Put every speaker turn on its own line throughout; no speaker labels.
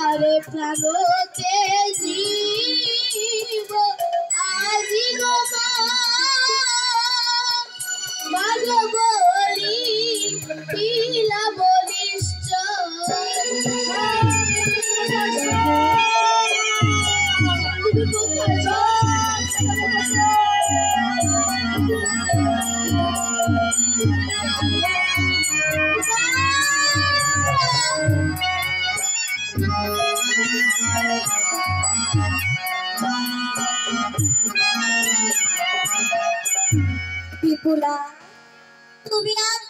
আরে প্রাণতে জীব আজি গো মাগ বলি পিলা বিপুলা তুমি আজ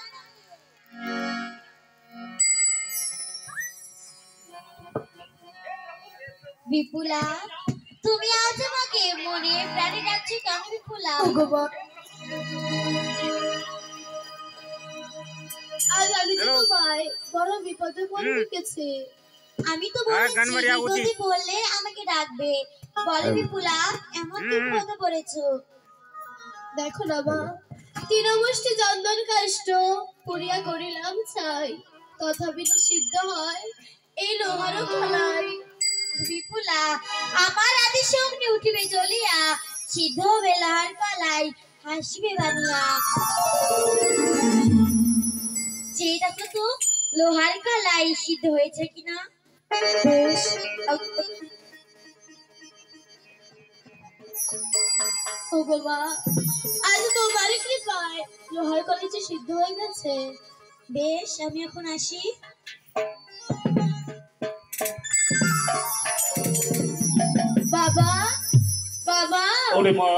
বিপুলা তুমি আজ আমাকে মনে প্রাণে ডাকছো কেন বিপুলা? আজ আমি তো তোমায় বড় বিপদে পড়ে রেখেছি। আমি তো বলেছি বললে আমাকে ডাকবে। বলো বিপুলা এমন কি বিপদে পড়েছো? দেখো না মা, তৃণমুষ্টি চন্দন কাষ্ঠ পুড়িয়া করিলাম চাই, তথাপি তো সিদ্ধ হয় এই লোহার খোলাই। বিপুলা আমার আদেশে অগ্নি উঠিবে জ্বলিয়া, সিদ্ধ হবে লোহার কলাই, হাসবে বানিয়া। যে দেখো তো লোহার কলাই সিদ্ধ হয়েছে কিনা। আজ তোমার কৃপায় লোহার কলেজে সিদ্ধ হয়ে গেছে। বেশ আমি এখন আসি। বাবা বাবা
ওরে মা,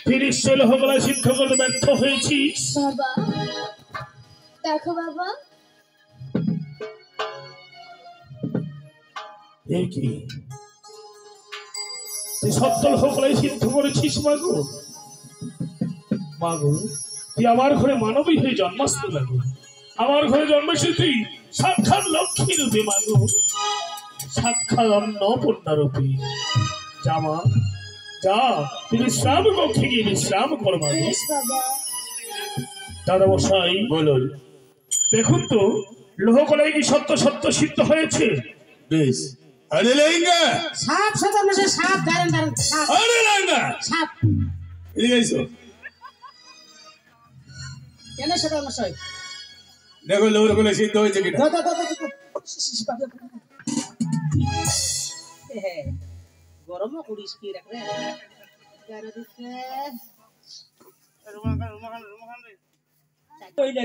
তিরিশ লোহগলায় সিদ্ধ করতে ব্যর্থ হয়েছিস।
বাবা দেখো বাবা,
এ কি তুই সত্য লোহগলায় সিদ্ধ করেছিস মাগো? মাগো তুই আমার ঘরে মানবী হয়ে জন্মাস্ত লাগো। আমার ঘরে জন্মেছে তুই সাক্ষাৎ লক্ষ্মী রূপে মাগো, সাক্ষাৎ অন্নপূর্ণা রূপে। জামা যা, তুই বিশ্রাম কক্ষে গিয়ে বিশ্রাম কর মাগো। দাদা মশাই বলুন, দেখুন তো লোহকলাই কি সত্য সত্য সিদ্ধ হয়েছে? বেশ। আরে লেঙ্গা
সাপ সাপ মশাই, সাপ দাঁড়ান দাঁড়ান, সাপ।
আরে লেঙ্গা
সাপ
এদিকে এসো।
কেন সাপ মশাই?
দেখো লোহকলাই সিদ্ধ হয়েছে কিনা।
গরম করিস কি রাখবে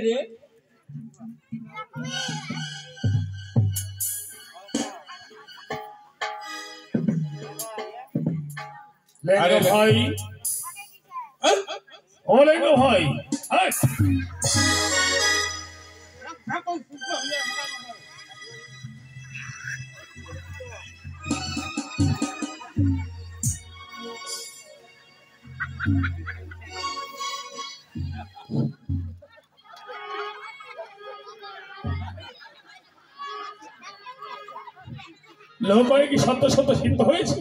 রে।
লেঙ্গা ভাই, ও লেঙ্গা ভাই, লোহকলাই কি সত্য সত্য সিদ্ধ হয়েছে?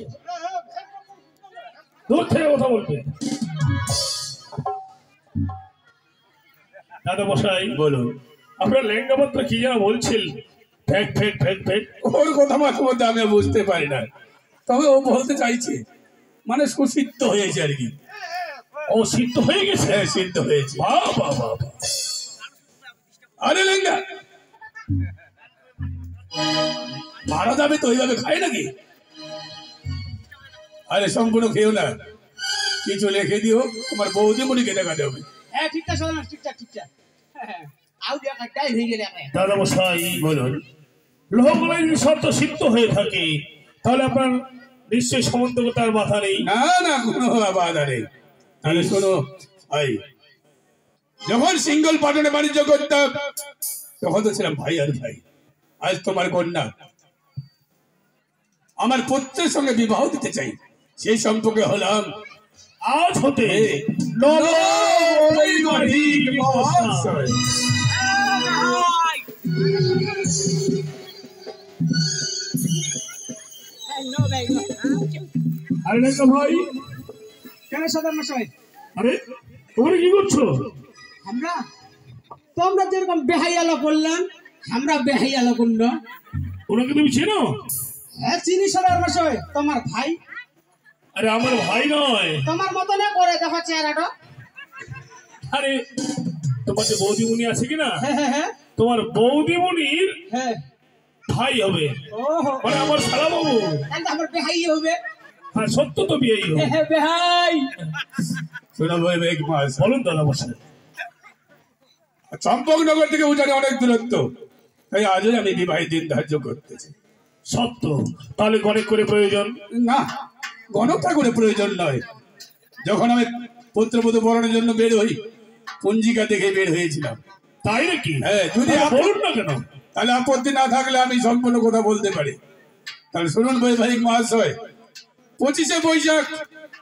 দূর থেকে কথা বলবে। দাদা মশাই বলুন, আপনার লেঙ্গা মাত্র কি যেন বলছিল, ফেক ফেক ফেক ফেক, ওর কথা মাঝে মধ্যে আমি বুঝতে পারি না, তবে ও বলতে চাইছে মানে সুসিদ্ধ হয়েছে আর কি। ও সিদ্ধ হয়ে গেছে? হ্যাঁ সিদ্ধ হয়েছে। বাহ বাহ বাহ। আরে লেঙ্গা মারা যাবে তো ওইভাবে খায় নাকি? আরে সম্পূর্ণ খেয়েও না, কিছু লিখে দিও, তোমার বৌদি মুড়িকে দেখাতে হবে।
হ্যাঁ ঠিকঠাক শোনো, ঠিকঠাক ঠিকঠাক। আউ দিয়া কাটাই হয়ে গেলে
দাদা মশাই বলুন, লোহকলাই যদি সত্য সিদ্ধ হয়ে থাকে তাহলে আপনার নিশ্চয় সম্বন্ধকতার মাথা নেই। না না, কোনো বাধা নেই। তাহলে শোনো, যখন সিঙ্গল পাটনে বাণিজ্য করতাম তখন তো ছিলাম ভাই আর ভাই। আজ তোমার কন্যা আমার পুত্রের সঙ্গে বিবাহ দিতে চাই, সেই সম্পর্কে হলাম আজ হতে আরে লেঙ্গা ভাই,
কেন সাদা মশাই?
আরে তোমরা কি করছো?
আমরা তোমরা যেরকম বেহাইয়ালা বললাম আমরা বেহাইয়া লগন না।
ওনাকে তুমি চেনো?
হ্যাঁ চিনি সদার মশাই, তোমার ভাই।
আরে আমার ভাই নয়,
তোমার মতো না করে দেখো চেহারাটা।
আরে তোমার যে বৌদিমণি আছে কিনা,
হ্যাঁ হ্যাঁ হ্যাঁ
তোমার বৌদিমণির
হ্যাঁ।
ভাই হবে,
ওহো,
মানে আমার শালা বাবু।
তাহলে আমার বেহাইয়া হবে।
হ্যাঁ সত্য তো বিয়েই হবে।
হ্যাঁ বেহাই।
শোনো বৈবাহিক মাস, বলুন দাদা বসে।
চম্পকনগর থেকে উজানে অনেক দূরত্ব, তাই আজই আমি বিবাহের দিন ধার্য করতেছি।
সত্য, তাহলে অনেক করে প্রয়োজন
না, গণকটা করে প্রয়োজন নয়। যখন আমি পুত্রবধূ বরণের জন্য বের হই, পঞ্জিকা দেখে বের হয়েছিলাম।
তাই নাকি?
হ্যাঁ, যদি
বলুন না কেন?
তাহলে আপত্তি না থাকলে আমি সম্পূর্ণ কথা বলতে পারি। তাহলে শুনুন বৈবাহিক মহাশয়, 25শে বৈশাখ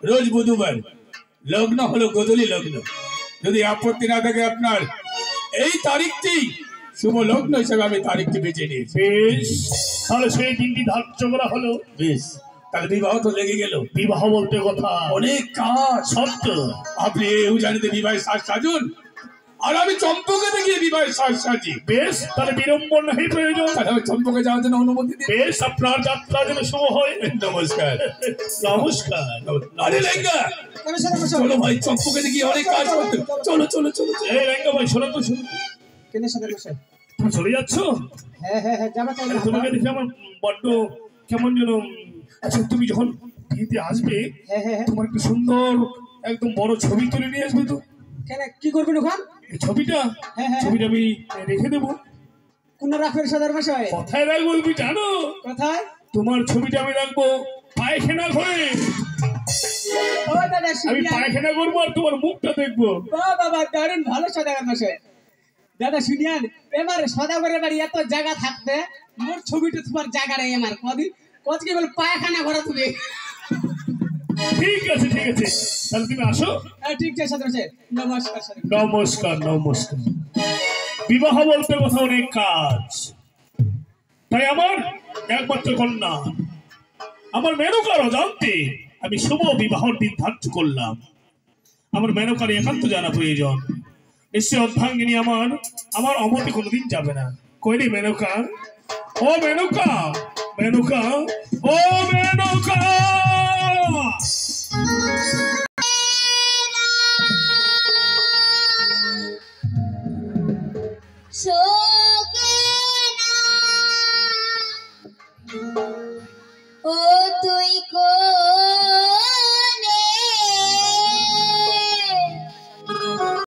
রোজ বুধবার, লগ্ন হলো গোধূলি লগ্ন। যদি আপত্তি না থাকে আপনার, এই তারিখটি শুভ লগ্ন হিসেবে আমি তারিখটি বেছে নিয়েছি।
বেশ, তাহলে সেই দিনটি ধার্য করা হলো।
বেশ, তাহলে বিবাহ তো লেগে গেল।
বিবাহ বলতে কথা
অনেক কাজ।
সত্য,
আপনি এই জানিতে বিবাহের সাজ সাজুন, আর আমি চম্পকে দেখিয়ে বিবাহের সাজ সাজি।
বেশ, তাহলে বিড়ম্বন নাই প্রয়োজন।
তাহলে আমি চম্পকে যাওয়ার জন্য অনুমতি দিন।
বেশ, আপনার যাত্রা যেন শুভ হয়।
নমস্কার।
নমস্কার।
আরে লেঙ্গা, চলো ভাই, চম্পকে দেখিয়ে অনেক কাজ করতে। চলো চলো চলো চলো।
এই রেঙ্গা ভাই, শোনো তো, শোনো তো।
কেন সদার মশাই?
তুমি চলে যাচ্ছ?
হ্যাঁ হ্যাঁ হ্যাঁ যাবা চাই।
আরে তোমাকে দেখে আমার বড্ড কেমন যেন। আচ্ছা, তুমি যখন বিয়েতে আসবে,
হ্যাঁ হ্যাঁ হ্যাঁ।
তোমার একটা সুন্দর একদম বড় ছবি তুলে নিয়ে আসবে তো।
কেন কি করবেন ওখান?
এই ছবিটা,
হ্যাঁ, হ্যাঁ।
ছবিটা আমি রেখে দেবো।
কোন রাখবেন সদার মশাই?
কোথায় রাখবো তুমি জানো?
কোথায়?
তোমার ছবিটা আমি রাখবো পায়খানা ঘরে।
ও দাদা
আমি
শুনিয়া।
পায়খানা করবো আর তোমার মুখটা দেখবো।
বাবা দারুণ ভালো সদাগর মশাই। দাদা শুনিয়ান, এবার সদাগরের বাড়ি এত জায়গা থাকতে মোর ছবিটা তোমার জায়গা নেই। আমার কদিন কতকে বল পায়খানা ঘরে তুমি।
ঠিক আছে ঠিক আছে, তাহলে তুমি আসো।
হ্যাঁ ঠিক আছে সদাগর মশাই, নমস্কার সদাগর।
নমস্কার নমস্কার। বিবাহ বলতে কথা অনেক কাজ, তাই আমার একমাত্র কন্যা আমার মেনকার অজান্তে আমি শুভ বিবাহের দিন ধার্য করলাম। আমার মেনকার একান্ত জানা প্রয়োজন। এসে অর্ধাঙ্গিনী আমার আমার অমতে কোনোদিন যাবে না। কইনি মেনকা, ও মেনকা, মেনকা, ও মেনকা।